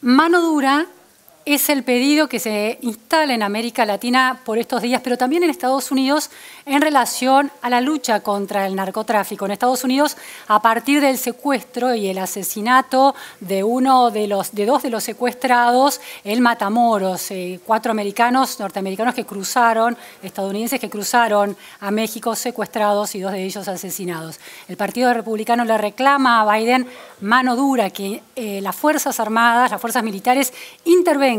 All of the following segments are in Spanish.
Mano dura es el pedido que se instala en América Latina por estos días, pero también en Estados Unidos en relación a la lucha contra el narcotráfico. En Estados Unidos, a partir del secuestro y el asesinato de dos de los secuestrados, el Matamoros, 4 norteamericanos que cruzaron, estadounidenses que cruzaron a México secuestrados y 2 de ellos asesinados. El Partido Republicano le reclama a Biden mano dura, que las Fuerzas Armadas, las fuerzas militares intervengan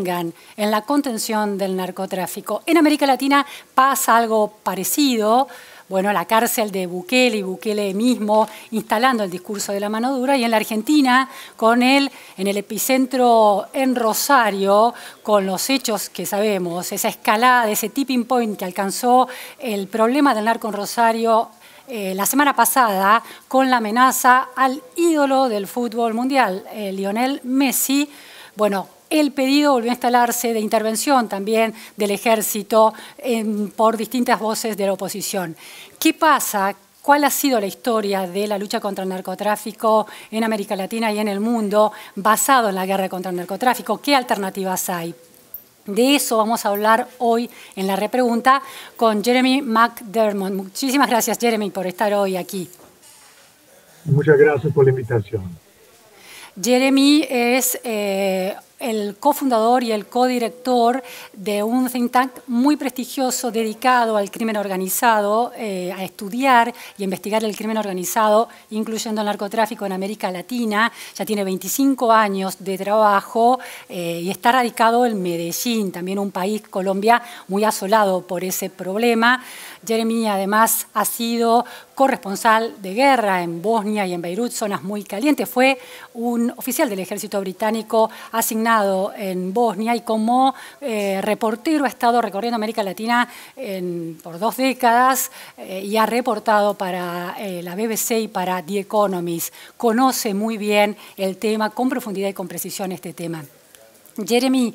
en la contención del narcotráfico. En América Latina pasa algo parecido. Bueno, la cárcel de Bukele y Bukele mismo instalando el discurso de la mano dura, y en la Argentina en el epicentro en Rosario, con los hechos que sabemos, esa escalada, ese tipping point que alcanzó el problema del narco en Rosario la semana pasada, con la amenaza al ídolo del fútbol mundial, Lionel Messi. Bueno, el pedido volvió a instalarse de intervención también del ejército por distintas voces de la oposición. ¿Qué pasa? ¿Cuál ha sido la historia de la lucha contra el narcotráfico en América Latina y en el mundo basado en la guerra contra el narcotráfico? ¿Qué alternativas hay? De eso vamos a hablar hoy en la repregunta con Jeremy McDermott. Muchísimas gracias, Jeremy, por estar hoy aquí. Muchas gracias por la invitación. Jeremy es el cofundador y el codirector de un think tank muy prestigioso dedicado al crimen organizado, a estudiar y investigar el crimen organizado, incluyendo el narcotráfico en América Latina. Ya tiene 25 años de trabajo y está radicado en Medellín, también un país, Colombia, muy asolado por ese problema. Jeremy además ha sido corresponsal de guerra en Bosnia y en Beirut, zonas muy calientes. Fue un oficial del ejército británico asignado en Bosnia y como reportero ha estado recorriendo América Latina por 2 décadas y ha reportado para la BBC y para The Economist. Conoce muy bien el tema, con profundidad y con precisión este tema. Jeremy,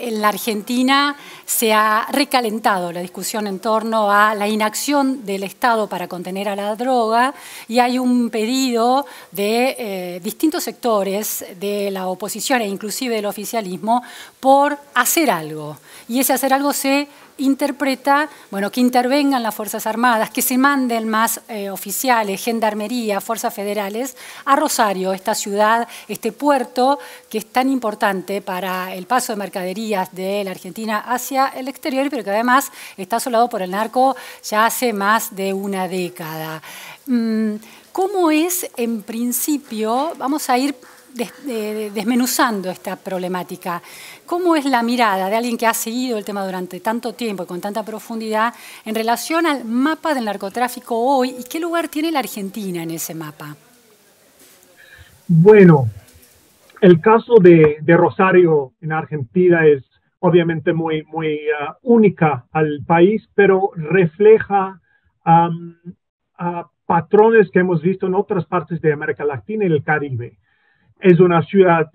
en la Argentina se ha recalentado la discusión en torno a la inacción del Estado para contener a la droga y hay un pedido de distintos sectores de la oposición e inclusive del oficialismo por hacer algo. Y ese hacer algo se interpreta, bueno, que intervengan las Fuerzas Armadas, que se manden más oficiales, gendarmería, fuerzas federales a Rosario, esta ciudad, este puerto que es tan importante para el paso de mercaderías de la Argentina hacia el exterior, pero que además está asolado por el narco ya hace más de una década. ¿Cómo es, en principio, vamos a ir desmenuzando esta problemática? ¿Cómo es la mirada de alguien que ha seguido el tema durante tanto tiempo y con tanta profundidad en relación al mapa del narcotráfico hoy y qué lugar tiene la Argentina en ese mapa? Bueno, el caso de Rosario en Argentina es obviamente muy única al país, pero refleja patrones que hemos visto en otras partes de América Latina y el Caribe. Es una ciudad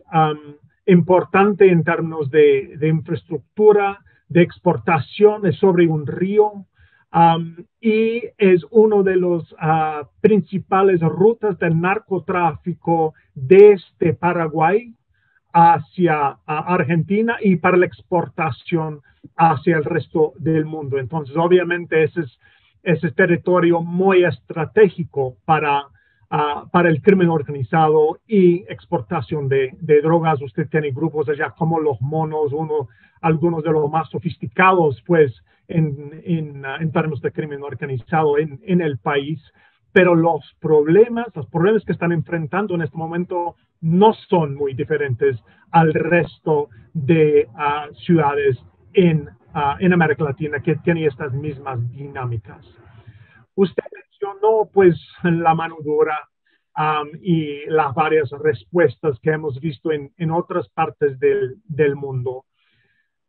importante en términos de infraestructura, de exportación, es sobre un río y es uno de los principales rutas del narcotráfico desde Paraguay hacia Argentina y para la exportación hacia el resto del mundo. Entonces, obviamente, ese es territorio muy estratégico para el crimen organizado y exportación de drogas. Usted tiene grupos allá como los Monos, algunos de los más sofisticados, pues, en términos de crimen organizado en el país. Pero los problemas que están enfrentando en este momento no son muy diferentes al resto de ciudades en América Latina que tienen estas mismas dinámicas. Usted mencionó pues la mano dura y las varias respuestas que hemos visto en otras partes del mundo.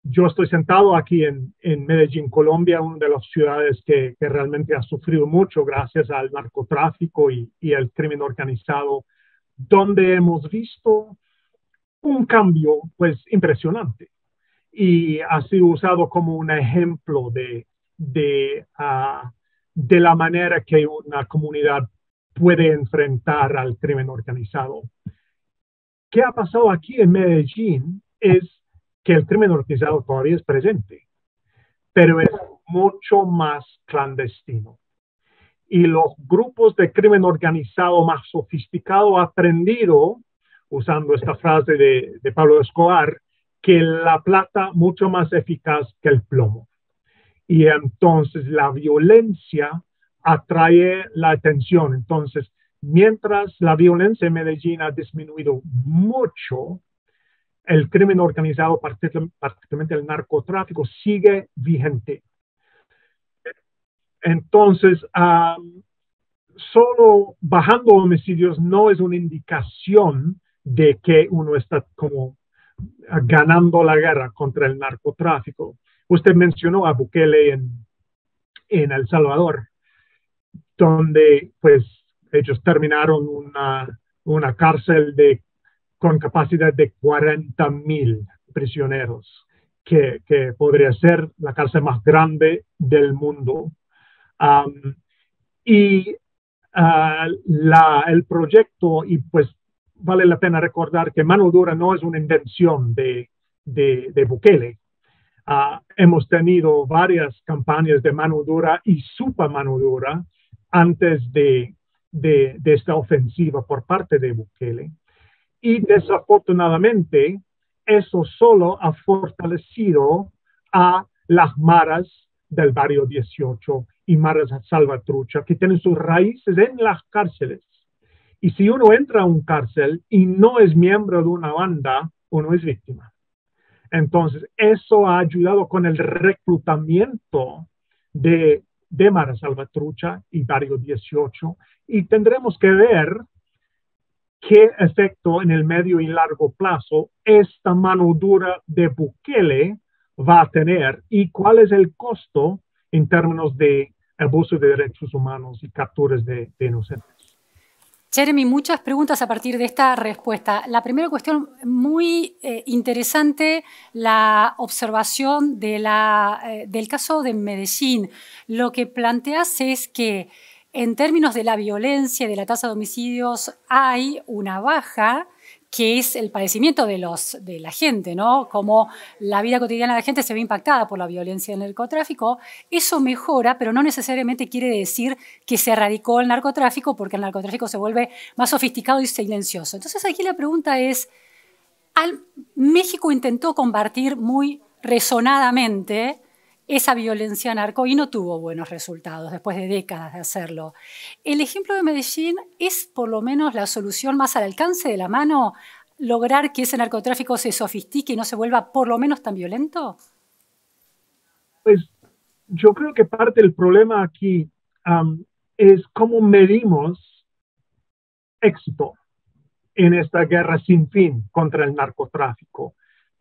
Yo estoy sentado aquí en Medellín, Colombia, una de las ciudades que realmente ha sufrido mucho gracias al narcotráfico y al crimen organizado, donde hemos visto un cambio pues impresionante y ha sido usado como un ejemplo de la manera que una comunidad puede enfrentar al crimen organizado. ¿Qué ha pasado aquí en Medellín? es que el crimen organizado todavía es presente, pero es mucho más clandestino. Y los grupos de crimen organizado más sofisticado han aprendido, usando esta frase de Pablo Escobar, que la plata mucho más eficaz que el plomo. Y entonces la violencia atrae la atención. Entonces, mientras la violencia en Medellín ha disminuido mucho, el crimen organizado, particularmente el narcotráfico, sigue vigente. Entonces, solo bajando homicidios no es una indicación de que uno está como ganando la guerra contra el narcotráfico. Usted mencionó a Bukele en El Salvador, donde pues ellos terminaron una cárcel con capacidad de 40,000 prisioneros, que podría ser la cárcel más grande del mundo. El proyecto, y pues vale la pena recordar que mano dura no es una invención de Bukele. Hemos tenido varias campañas de mano dura y super mano dura antes de esta ofensiva por parte de Bukele. Y desafortunadamente, eso solo ha fortalecido a las maras del barrio 18 y maras Salvatrucha, que tienen sus raíces en las cárceles. Y si uno entra a un cárcel y no es miembro de una banda, uno es víctima. Entonces, eso ha ayudado con el reclutamiento de Mara Salvatrucha y Barrio 18, y tendremos que ver qué efecto en el medio y largo plazo esta mano dura de Bukele va a tener y cuál es el costo en términos de abuso de derechos humanos y capturas de inocentes. Jeremy, muchas preguntas a partir de esta respuesta. La primera cuestión, muy interesante, la observación del caso de Medellín. Lo que planteas es que en términos de la violencia y de la tasa de homicidios hay una baja, que es el padecimiento de la gente, ¿no? Como la vida cotidiana de la gente se ve impactada por la violencia del narcotráfico. Eso mejora, pero no necesariamente quiere decir que se erradicó el narcotráfico, porque el narcotráfico se vuelve más sofisticado y silencioso. Entonces aquí la pregunta es, México intentó combatir muy resonadamente esa violencia narco y no tuvo buenos resultados después de décadas de hacerlo. ¿El ejemplo de Medellín es por lo menos la solución más al alcance de la mano, lograr que ese narcotráfico se sofistique y no se vuelva por lo menos tan violento? Pues yo creo que parte del problema aquí es cómo medimos éxito en esta guerra sin fin contra el narcotráfico.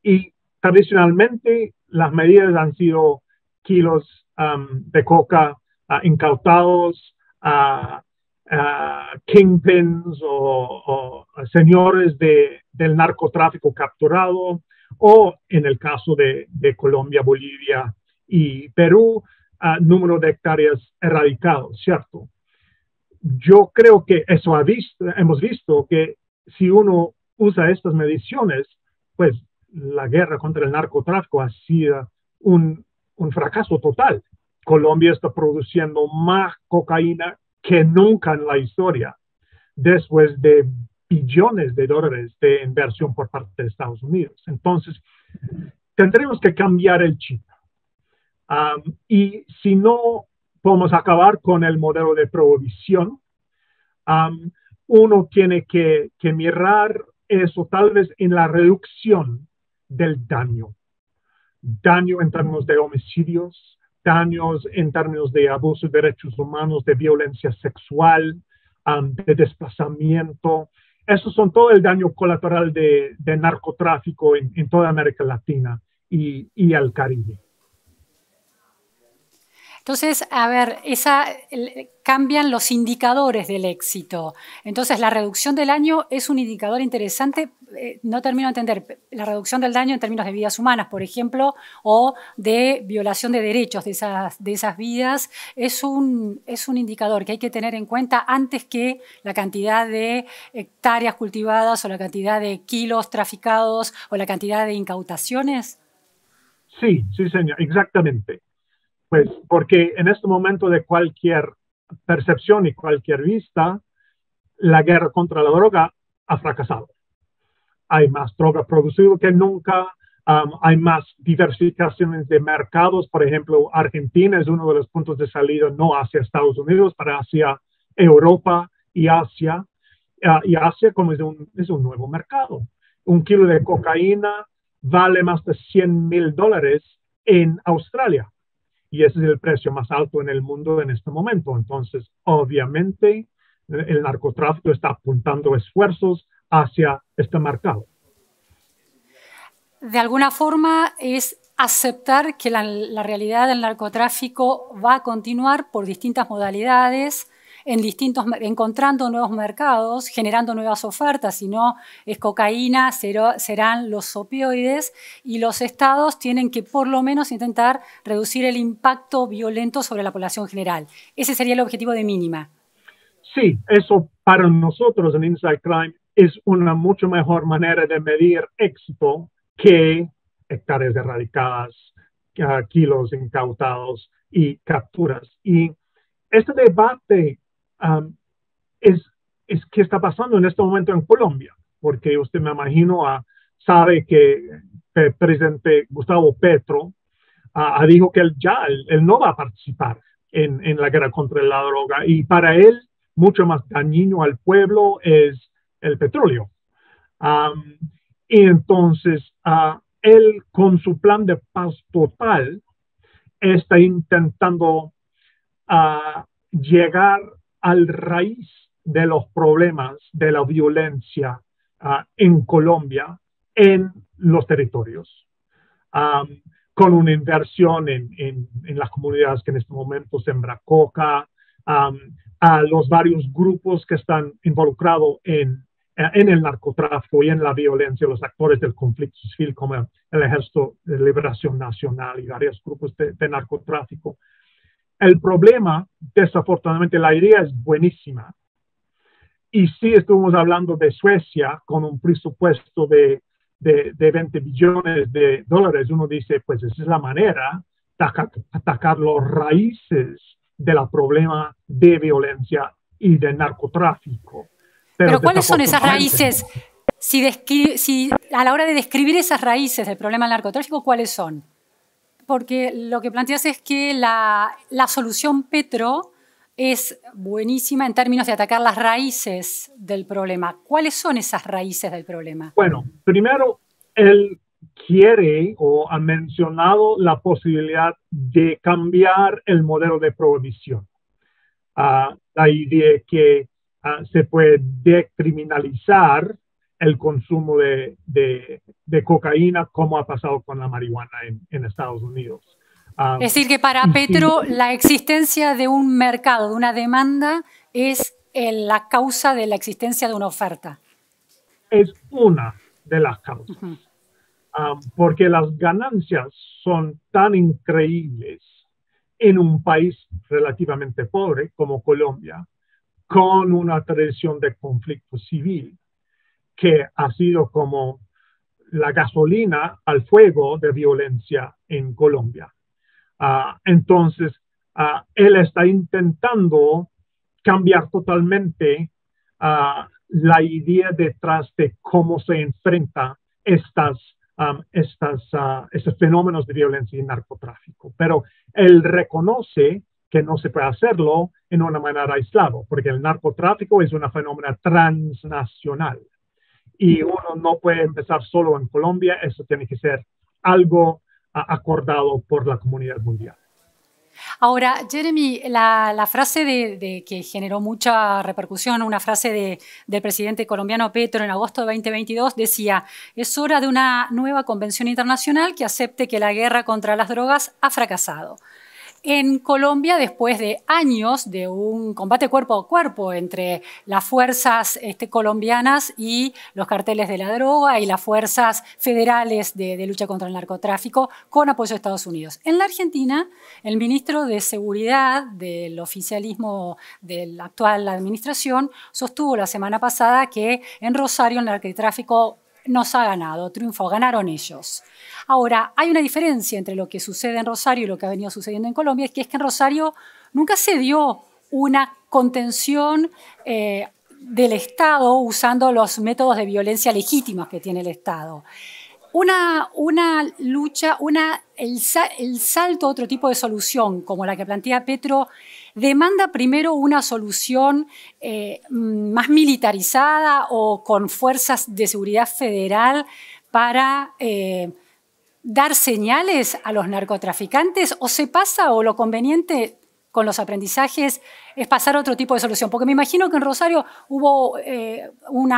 Y tradicionalmente las medidas han sido kilos de coca incautados, kingpins o señores del narcotráfico capturado, o en el caso de Colombia, Bolivia y Perú, número de hectáreas erradicados, ¿cierto? Yo creo que eso hemos visto que si uno usa estas mediciones, pues la guerra contra el narcotráfico ha sido un fracaso total. Colombia está produciendo más cocaína que nunca en la historia, después de billones de dólares de inversión por parte de Estados Unidos. Entonces, tendremos que cambiar el chip. Y si no podemos acabar con el modelo de prohibición, uno tiene que mirar eso tal vez en la reducción del daño. Daño en términos de homicidios, daños en términos de abuso de derechos humanos, de violencia sexual, de desplazamiento. Esos son todo el daño colateral de narcotráfico en toda América Latina y el Caribe. Entonces, a ver, cambian los indicadores del éxito. Entonces, la reducción del daño es un indicador interesante. No termino de entender, la reducción del daño en términos de vidas humanas, por ejemplo, o de violación de derechos de esas vidas, es un indicador que hay que tener en cuenta antes que la cantidad de hectáreas cultivadas o la cantidad de kilos traficados o la cantidad de incautaciones. Sí, sí, señor, exactamente. Pues porque en este momento de cualquier percepción y cualquier vista, la guerra contra la droga ha fracasado. Hay más droga producida que nunca, hay más diversificaciones de mercados. Por ejemplo, Argentina es uno de los puntos de salida no hacia Estados Unidos, pero hacia Europa y Asia. Y Asia como es un nuevo mercado. Un kilo de cocaína vale más de $100,000 en Australia. Y ese es el precio más alto en el mundo en este momento. Entonces, obviamente, el narcotráfico está apuntando esfuerzos hacia este mercado. De alguna forma es aceptar que la realidad del narcotráfico va a continuar por distintas modalidades, encontrando nuevos mercados, generando nuevas ofertas. Si no es cocaína, serán los opioides, y los estados tienen que por lo menos intentar reducir el impacto violento sobre la población general. Ese sería el objetivo de mínima. Sí, eso para nosotros en Inside Crime es una mucho mejor manera de medir éxito que hectáreas erradicadas, kilos incautados y capturas. Y este debate es qué está pasando en este momento en Colombia, porque usted me imagino sabe que el presidente Gustavo Petro dijo que él no va a participar en la guerra contra la droga, y para él mucho más dañino al pueblo es el petróleo. Y entonces él con su plan de paz total está intentando llegar al raíz de los problemas de la violencia en Colombia, en los territorios, con una inversión en las comunidades que en este momento sembra coca, a los varios grupos que están involucrados en el narcotráfico y en la violencia, los actores del conflicto civil como el Ejército de Liberación Nacional y varios grupos de narcotráfico. El problema, desafortunadamente, la idea es buenísima. Y sí estuvimos hablando de Suecia con un presupuesto de 20 billones de dólares. Uno dice, pues esa es la manera de atacar los raíces del problema de violencia y de narcotráfico. Pero ¿cuáles son esas raíces? Si a la hora de describir esas raíces del problema del narcotráfico, ¿cuáles son? Porque lo que planteas es que la solución Petro es buenísima en términos de atacar las raíces del problema. ¿Cuáles son esas raíces del problema? Bueno, primero, él quiere o ha mencionado la posibilidad de cambiar el modelo de prohibición. La idea que se puede decriminalizar el consumo de cocaína, como ha pasado con la marihuana en Estados Unidos. Es decir, que para Petro la existencia de un mercado, de una demanda, es la causa de la existencia de una oferta. Es una de las causas. Porque las ganancias son tan increíbles en un país relativamente pobre como Colombia, con una tradición de conflicto civil, que ha sido como la gasolina al fuego de violencia en Colombia. Entonces, él está intentando cambiar totalmente la idea detrás de cómo se enfrenta estos fenómenos de violencia y narcotráfico. Pero él reconoce que no se puede hacerlo en una manera aislada, porque el narcotráfico es un fenómeno transnacional. Y uno no puede empezar solo en Colombia, eso tiene que ser algo acordado por la comunidad mundial. Ahora, Jeremy, la frase que generó mucha repercusión, una frase del presidente colombiano Petro en agosto de 2022 decía: es hora de una nueva convención internacional que acepte que la guerra contra las drogas ha fracasado. en Colombia, después de años de un combate cuerpo a cuerpo entre las fuerzas colombianas y los carteles de la droga y las fuerzas federales de lucha contra el narcotráfico con apoyo de Estados Unidos. En la Argentina, el ministro de Seguridad del oficialismo de la actual administración sostuvo la semana pasada que en Rosario el narcotráfico nos ha ganado, triunfó, ganaron ellos. Ahora, hay una diferencia entre lo que sucede en Rosario y lo que ha venido sucediendo en Colombia, que es que en Rosario nunca se dio una contención del Estado usando los métodos de violencia legítimos que tiene el Estado. Una lucha, el salto a otro tipo de solución, como la que plantea Petro, demanda primero una solución más militarizada o con fuerzas de seguridad federal para dar señales a los narcotraficantes, o se pasa, o lo conveniente con los aprendizajes es pasar a otro tipo de solución. Porque me imagino que en Rosario hubo un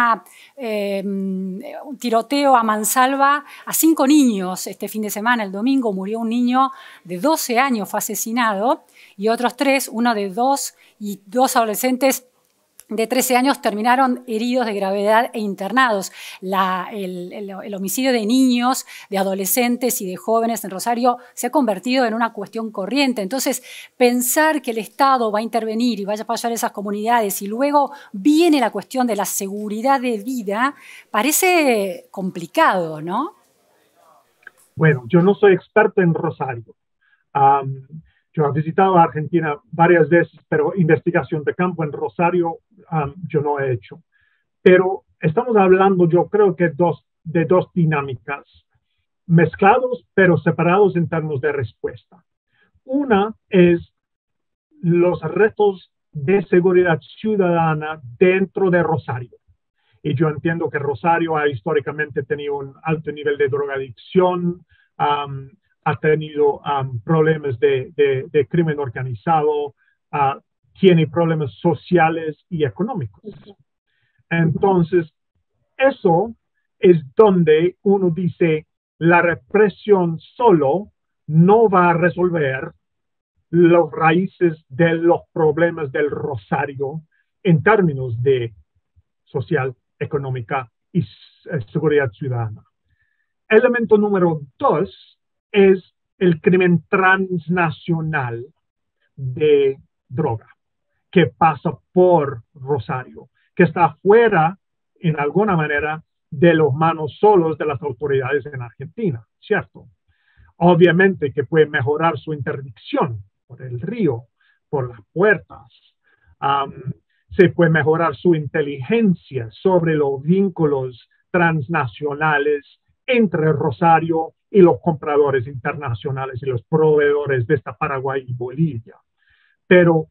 tiroteo a mansalva a 5 niños este fin de semana. El domingo murió un niño de 12 años, fue asesinado, y otros 3, uno de 2 y 2 adolescentes de 13 años terminaron heridos de gravedad e internados. El homicidio de niños, de adolescentes y de jóvenes en Rosario se ha convertido en una cuestión corriente. Entonces, pensar que el Estado va a intervenir y vaya a apoyar esas comunidades y luego viene la cuestión de la seguridad de vida, parece complicado, ¿no? Bueno, yo no soy experto en Rosario. Yo he visitado Argentina varias veces, pero investigación de campo en Rosario yo no he hecho. Pero estamos hablando, yo creo que de dos dinámicas, mezclados pero separados en términos de respuesta. Una es los retos de seguridad ciudadana dentro de Rosario. Y yo entiendo que Rosario ha históricamente tenido un alto nivel de drogadicción, ha tenido problemas de crimen organizado, tiene problemas sociales y económicos. Entonces, eso es donde uno dice, la represión solo no va a resolver las raíces de los problemas del Rosario en términos de social, económica y seguridad ciudadana. Elemento número 2 es el crimen transnacional de droga que pasa por Rosario, que está fuera, en alguna manera, de los manos solos de las autoridades en Argentina, ¿cierto? Obviamente que puede mejorar su interdicción por el río, por las puertas. Se puede mejorar su inteligencia sobre los vínculos transnacionales entre Rosario y los compradores internacionales y los proveedores de esta Paraguay y Bolivia. Pero,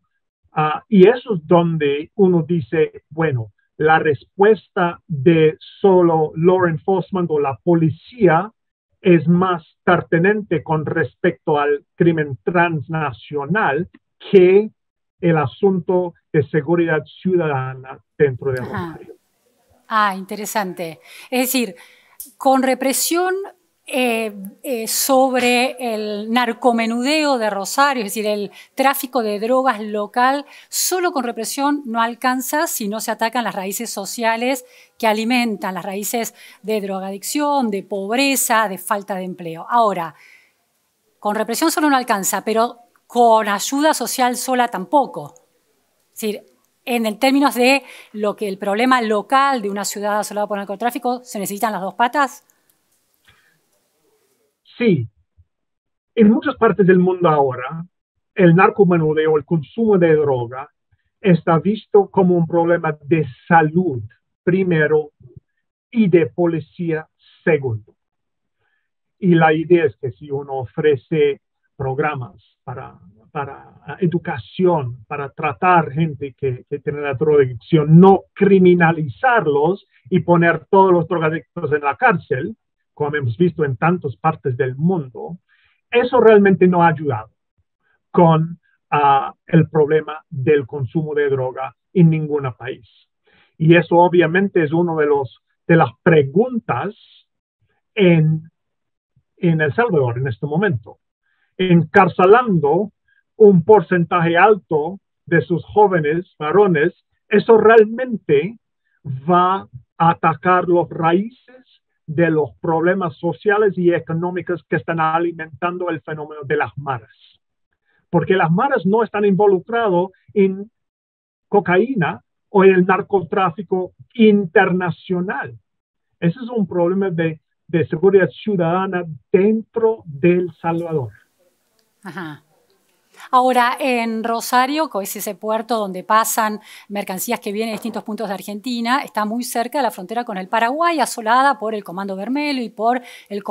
y eso es donde uno dice, bueno, la respuesta de solo law enforcement o la policía es más pertinente con respecto al crimen transnacional que el asunto de seguridad ciudadana dentro de Rosario. Interesante. Es decir, con represión sobre el narcomenudeo de Rosario, es decir, el tráfico de drogas local, solo con represión no alcanza si no se atacan las raíces sociales que alimentan las raíces de drogadicción, de pobreza, de falta de empleo. Ahora, con represión solo no alcanza, pero con ayuda social sola tampoco. Es decir, en términos de lo que el problema local de una ciudad asolada por el narcotráfico, ¿se necesitan las 2 patas? Sí. En muchas partes del mundo ahora, el narcomenudeo, el consumo de droga, está visto como un problema de salud, primero, y de policía, segundo. Y la idea es que si uno ofrece programas para educación, para tratar gente que tiene la drogadicción, no criminalizarlos y poner todos los drogadictos en la cárcel, como hemos visto en tantas partes del mundo, eso realmente no ha ayudado con el problema del consumo de droga en ningún país. Y eso obviamente es una de las preguntas en El Salvador en este momento. Encarcelando un porcentaje alto de sus jóvenes varones, eso realmente va a atacar las raíces de los problemas sociales y económicos que están alimentando el fenómeno de las maras. Porque las maras no están involucradas en cocaína o en el narcotráfico internacional. Ese es un problema de seguridad ciudadana dentro de El Salvador. Ajá. Ahora, en Rosario, que es ese puerto donde pasan mercancías que vienen de distintos puntos de Argentina, está muy cerca de la frontera con el Paraguay, asolada por el Comando Vermelho y por el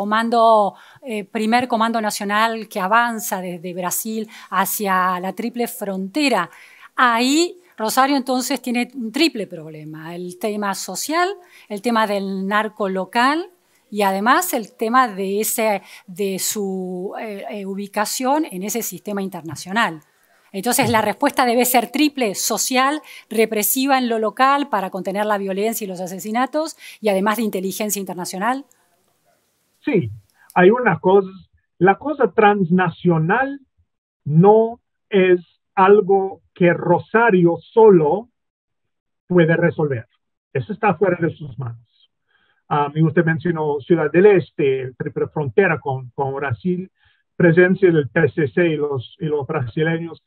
primer comando nacional que avanza desde Brasil hacia la triple frontera. Ahí Rosario entonces tiene un triple problema: el tema social, el tema del narco local y además el tema de su ubicación en ese sistema internacional. Entonces la respuesta debe ser triple: social, represiva en lo local para contener la violencia y los asesinatos, y además de inteligencia internacional. Sí, hay una cosa, la cosa transnacional no es algo que Rosario solo puede resolver. Eso está fuera de sus manos. Y usted mencionó Ciudad del Este, triple frontera con Brasil, presencia del PCC y los brasileños.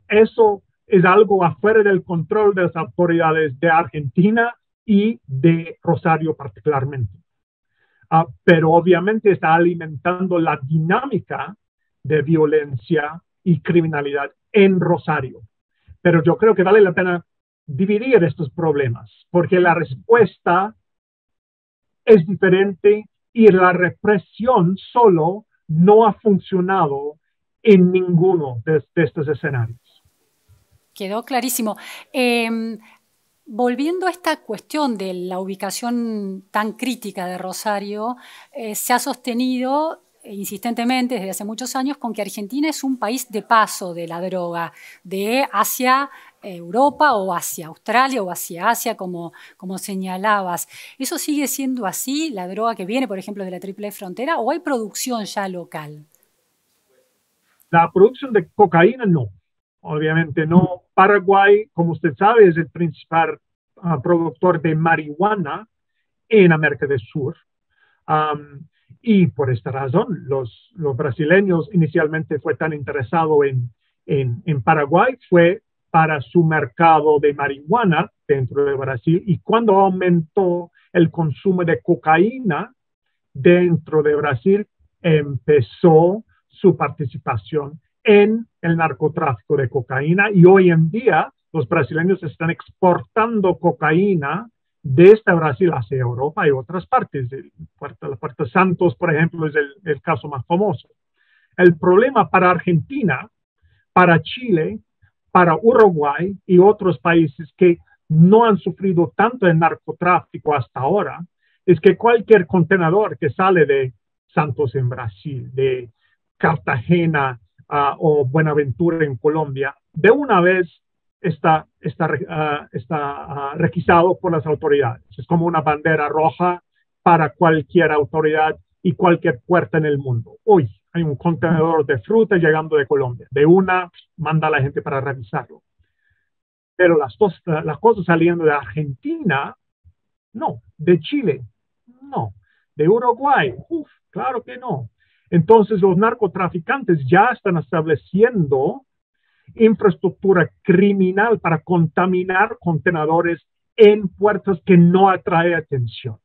Eso es algo afuera del control de las autoridades de Argentina y de Rosario particularmente. Pero obviamente está alimentando la dinámica de violencia y criminalidad en Rosario. Pero yo creo que vale la pena dividir estos problemas, porque la respuesta es diferente y la represión solo no ha funcionado en ninguno de estos escenarios. Quedó clarísimo. Volviendo a esta cuestión de la ubicación tan crítica de Rosario, se ha sostenido insistentemente desde hace muchos años con que Argentina es un país de paso de la droga, de hacia Europa o hacia Australia o hacia Asia, como señalabas. ¿Eso sigue siendo así, la droga que viene, por ejemplo, de la triple frontera, o hay producción ya local? La producción de cocaína no, obviamente no. Paraguay, como usted sabe, es el principal productor de marihuana en América del Sur. Y por esta razón, los brasileños inicialmente fue tan interesado en Paraguay, fue para su mercado de marihuana dentro de Brasil. Y cuando aumentó el consumo de cocaína dentro de Brasil, empezó su participación en el narcotráfico de cocaína. Y hoy en día los brasileños están exportando cocaína desde Brasil hacia Europa y otras partes. La Puerto Santos, por ejemplo, es el caso más famoso. El problema para Argentina, para Chile, para Uruguay y otros países que no han sufrido tanto el narcotráfico hasta ahora, es que cualquier contenedor que sale de Santos en Brasil, de Cartagena o Buenaventura en Colombia, de una vez está requisado por las autoridades. Es como una bandera roja para cualquier autoridad y cualquier puerta en el mundo. Hoy hay un contenedor de fruta llegando de Colombia. De una, manda a la gente para revisarlo. Pero las cosas saliendo de Argentina, no. De Chile, no. De Uruguay, claro que no. Entonces los narcotraficantes ya están estableciendo infraestructura criminal para contaminar contenedores en puertos que no atrae atención.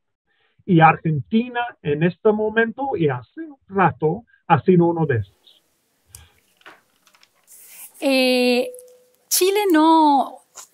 Y Argentina en este momento y hace un rato ha sido uno de estos. Chile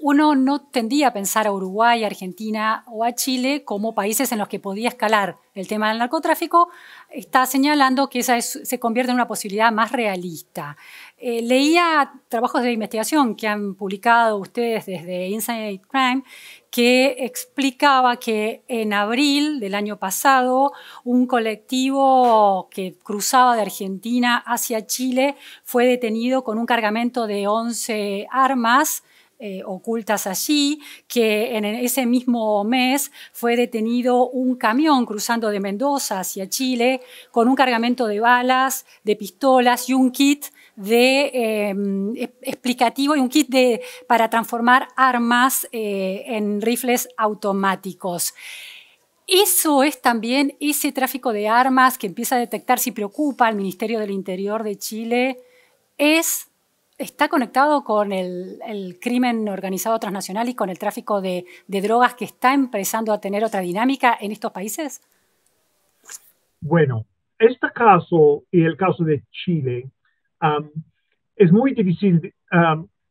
uno no tendía a pensar a Uruguay, Argentina o a Chile como países en los que podía escalar el tema del narcotráfico. Está señalando que esa se convierte en una posibilidad más realista. Leía trabajos de investigación que han publicado ustedes desde Inside Crime que explicaba que en abril del año pasado un colectivo que cruzaba de Argentina hacia Chile fue detenido con un cargamento de 11 armas ocultas allí, que en ese mismo mes fue detenido un camión cruzando de Mendoza hacia Chile con un cargamento de balas, de pistolas y un kit explicativo y un kit para transformar armas en rifles automáticos. Eso es también ese tráfico de armas que empieza a detectarse y preocupa al Ministerio del Interior de Chile. ¿Está conectado con el crimen organizado transnacional y con el tráfico de drogas que está empezando a tener otra dinámica en estos países? Bueno, este caso y el caso de Chile es muy difícil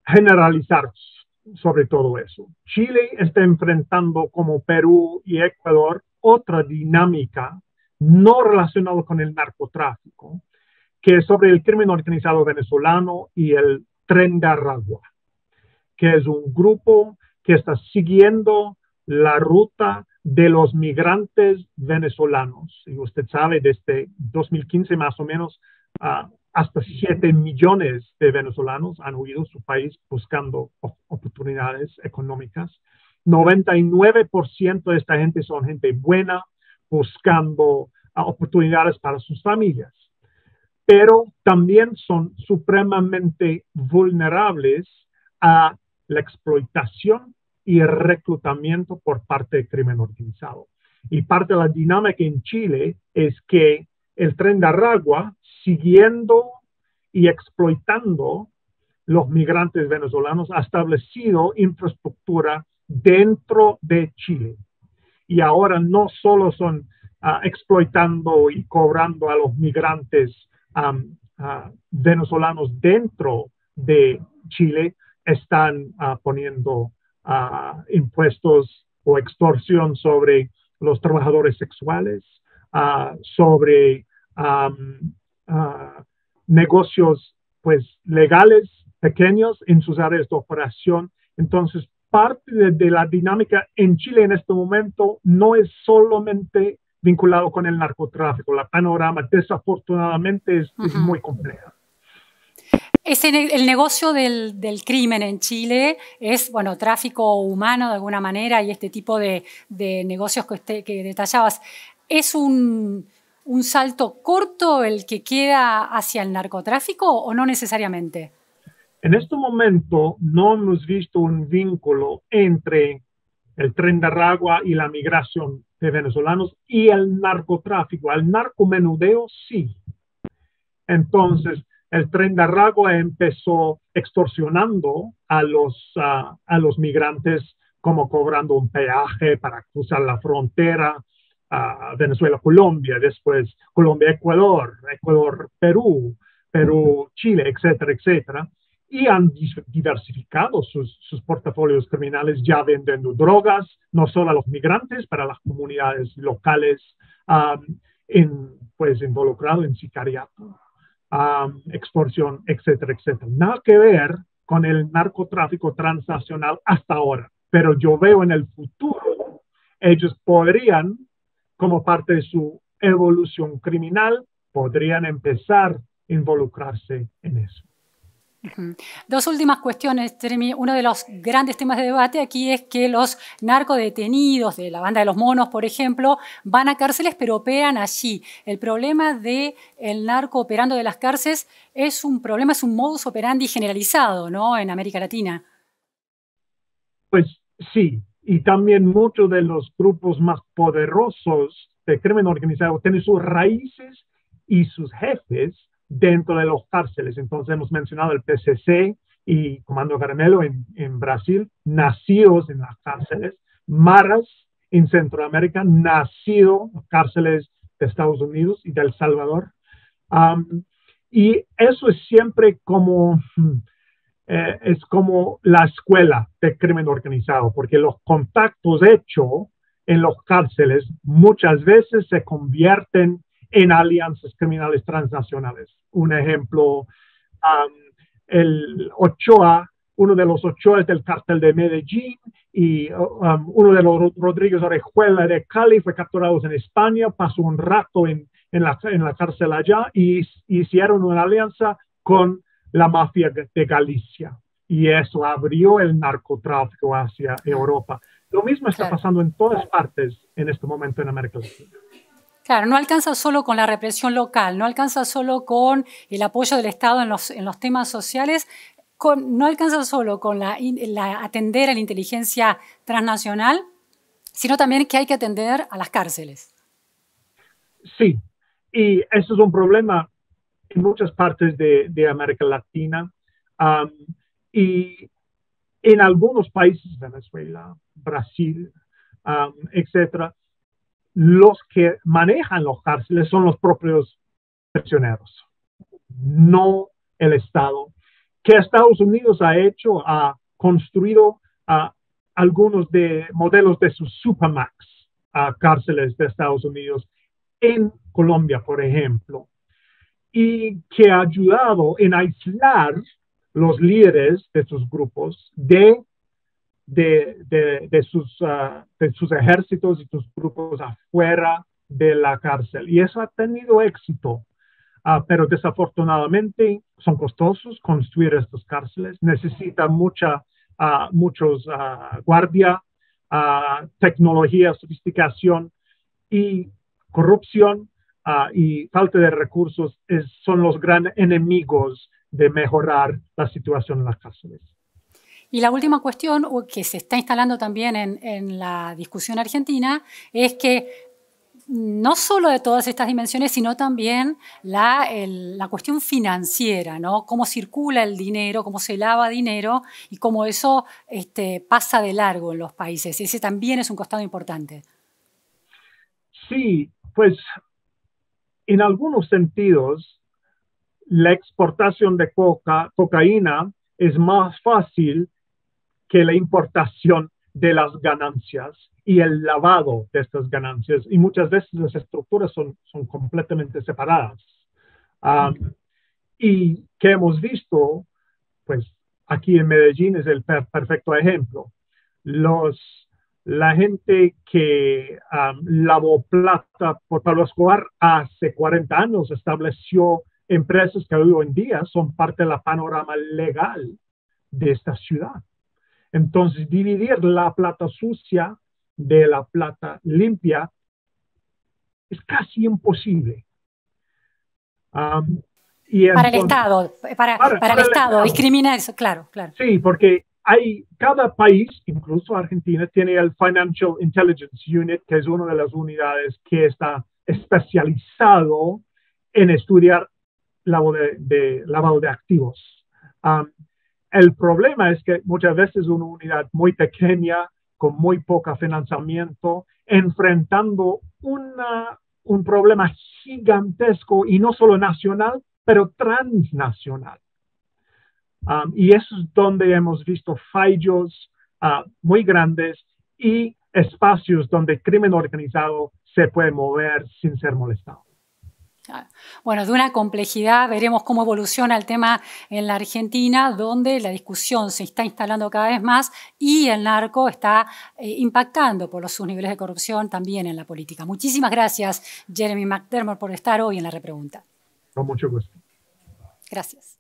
generalizar sobre todo eso. Chile está enfrentando, como Perú y Ecuador, otra dinámica no relacionada con el narcotráfico, que es sobre el crimen organizado venezolano y el Tren de Aragua, que es un grupo que está siguiendo la ruta de los migrantes venezolanos. Y usted sabe, desde 2015 más o menos, hasta 7 millones de venezolanos han huido de su país buscando oportunidades económicas. 99% de esta gente son gente buena, buscando oportunidades para sus familias. Pero también son supremamente vulnerables a la explotación y el reclutamiento por parte del crimen organizado. Y parte de la dinámica en Chile es que el Tren de Aragua, siguiendo y explotando los migrantes venezolanos, ha establecido infraestructura dentro de Chile. Y ahora no solo son explotando y cobrando a los migrantes venezolanos dentro de Chile, están poniendo impuestos o extorsión sobre los trabajadores sexuales, sobre negocios pues legales pequeños en sus áreas de operación. Entonces, parte de la dinámica en Chile en este momento no es solamente vinculado con el narcotráfico. La panorama, desafortunadamente, es muy compleja. El negocio del crimen en Chile es, bueno, tráfico humano de alguna manera y este tipo de negocios que detallabas. ¿Es un salto corto el que queda hacia el narcotráfico o no necesariamente? En este momento no hemos visto un vínculo entre el Tren de Aragua y la migración de venezolanos y el narcotráfico. El narcomenudeo sí. Entonces, el Tren de Aragua empezó extorsionando a los migrantes, como cobrando un peaje para cruzar la frontera, Venezuela-Colombia, después Colombia-Ecuador, Ecuador-Perú, Perú-Chile, etcétera, etcétera. Y han diversificado sus portafolios criminales, ya vendiendo drogas, no solo a los migrantes, para las comunidades locales, pues involucrado en sicariato, extorsión, etcétera, etcétera. Nada que ver con el narcotráfico transnacional hasta ahora, pero yo veo en el futuro, ellos podrían, como parte de su evolución criminal, podrían empezar a involucrarse en eso. Dos últimas cuestiones, Jeremy. Uno de los grandes temas de debate aquí es que los narcodetenidos de la banda de los monos, por ejemplo, van a cárceles pero operan allí. El problema del narco operando de las cárceles es un problema, es un modus operandi generalizado, ¿no?, en América Latina. Pues sí, y también muchos de los grupos más poderosos de crimen organizado tienen sus raíces y sus jefes dentro de los cárceles. Entonces hemos mencionado el PCC y Comando Caramelo en Brasil, nacidos en las cárceles, Maras en Centroamérica, nacido en cárceles de Estados Unidos y de El Salvador. Y eso es siempre como, es como la escuela de crimen organizado, porque los contactos hechos en los cárceles muchas veces se convierten en alianzas criminales transnacionales. Un ejemplo, el Ochoa, uno de los Ochoa del cártel de Medellín y uno de los Rodríguez Orejuela de Cali fue capturado en España, pasó un rato en la cárcel allá y hicieron una alianza con la mafia de Galicia. y eso abrió el narcotráfico hacia Europa. Lo mismo está pasando en todas partes en este momento en América Latina. Claro, no alcanza solo con la represión local, no alcanza solo con el apoyo del Estado en los temas sociales, no alcanza solo con atender a la inteligencia transnacional, sino también que hay que atender a las cárceles. Sí, y eso es un problema en muchas partes de América Latina y en algunos países, Venezuela, Brasil, etcétera, los que manejan los cárceles son los propios prisioneros, no el Estado. Que Estados Unidos ha construido algunos de modelos de sus Supermax cárceles de Estados Unidos en Colombia, por ejemplo, y que ha ayudado en aislar los líderes de sus grupos de sus ejércitos y sus grupos afuera de la cárcel. Y eso ha tenido éxito, pero desafortunadamente son costosos construir estas cárceles, necesitan muchos guardia, tecnología, sofisticación y corrupción y falta de recursos son los grandes enemigos de mejorar la situación en las cárceles. Y la última cuestión que se está instalando también en la discusión argentina es que no solo de todas estas dimensiones, sino también la cuestión financiera, ¿no? Cómo circula el dinero, cómo se lava dinero y cómo eso pasa de largo en los países. Ese también es un costado importante. Sí, pues en algunos sentidos la exportación de cocaína es más fácil que la importación de las ganancias y el lavado de estas ganancias. Y muchas veces las estructuras son completamente separadas. Y que hemos visto, pues aquí en Medellín es el perfecto ejemplo. La gente que lavó plata por Pablo Escobar hace 40 años estableció empresas que hoy en día son parte del panorama legal de esta ciudad. Entonces, dividir la plata sucia de la plata limpia es casi imposible. Y entonces, para el Estado, para el Estado, discriminar eso, claro. Sí, porque cada país, incluso Argentina, tiene el Financial Intelligence Unit, que es una de las unidades que está especializado en estudiar lavado de activos. El problema es que muchas veces una unidad muy pequeña, con muy poco financiamiento, enfrentando un problema gigantesco y no solo nacional, pero transnacional. Y eso es donde hemos visto fallos muy grandes y espacios donde el crimen organizado se puede mover sin ser molestado. Bueno, de una complejidad, veremos cómo evoluciona el tema en la Argentina, donde la discusión se está instalando cada vez más y el narco está impactando por sus niveles de corrupción también en la política. Muchísimas gracias, Jeremy McDermott, por estar hoy en La Repregunta. Con mucho gusto. Gracias.